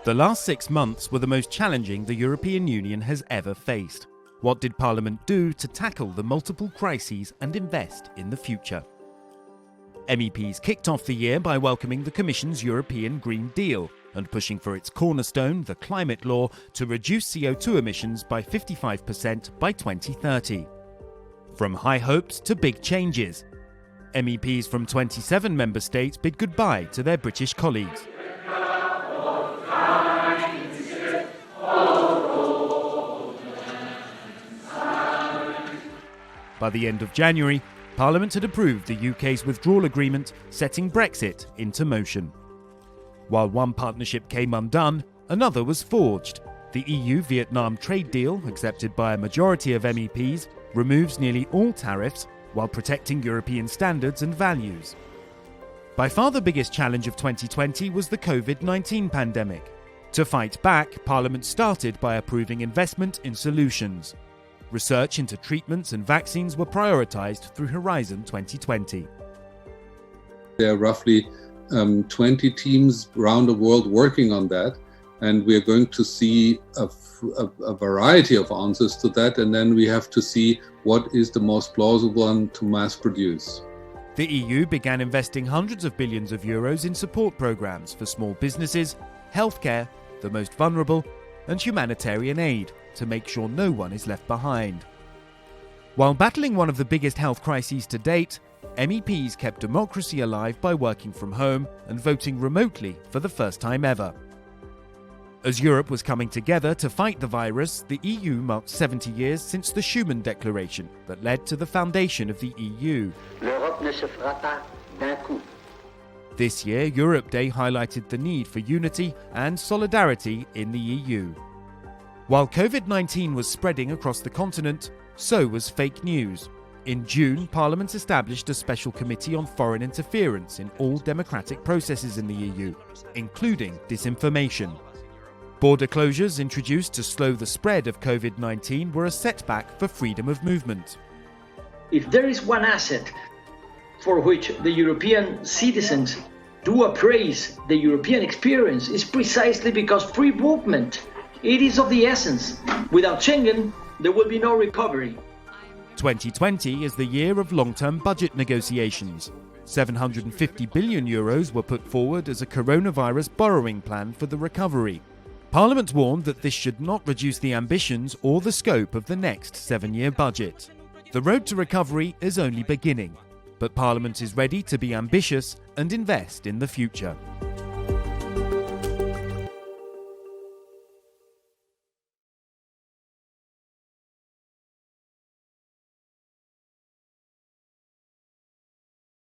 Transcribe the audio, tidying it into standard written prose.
The last 6 months were the most challenging the European Union has ever faced. What did Parliament do to tackle the multiple crises and invest in the future? MEPs kicked off the year by welcoming the Commission's European Green Deal and pushing for its cornerstone, the climate law, to reduce CO2 emissions by 55% by 2030. From high hopes to big changes, MEPs from 27 member states bid goodbye to their British colleagues. By the end of January, Parliament had approved the UK's withdrawal agreement, setting Brexit into motion. While one partnership came undone, another was forged. The EU-Vietnam trade deal, accepted by a majority of MEPs, removes nearly all tariffs while protecting European standards and values. By far the biggest challenge of 2020 was the COVID-19 pandemic. To fight back, Parliament started by approving investment in solutions. Research into treatments and vaccines were prioritised through Horizon 2020. There are roughly 20 teams around the world working on that, and we are going to see a variety of answers to that, and then we have to see what is the most plausible one to mass produce. The EU began investing hundreds of billions of euros in support programmes for small businesses, healthcare, the most vulnerable, and humanitarian aid to make sure no one is left behind. While battling one of the biggest health crises to date, MEPs kept democracy alive by working from home and voting remotely for the first time ever. As Europe was coming together to fight the virus, the EU marked 70 years since the Schuman Declaration that led to the foundation of the EU. L'Europe ne se fera pas d'un coup. This year, Europe Day highlighted the need for unity and solidarity in the EU. While COVID-19 was spreading across the continent, so was fake news. In June, Parliament established a special committee on foreign interference in all democratic processes in the EU, including disinformation. Border closures introduced to slow the spread of COVID-19 were a setback for freedom of movement. If there is one asset for which the European citizens do appraise the European experience, is precisely because free movement, it is of the essence. Without Schengen, there will be no recovery. 2020 is the year of long-term budget negotiations. 750 billion euros were put forward as a coronavirus borrowing plan for the recovery. Parliament warned that this should not reduce the ambitions or the scope of the next 7-year budget. The road to recovery is only beginning, but Parliament is ready to be ambitious and invest in the future.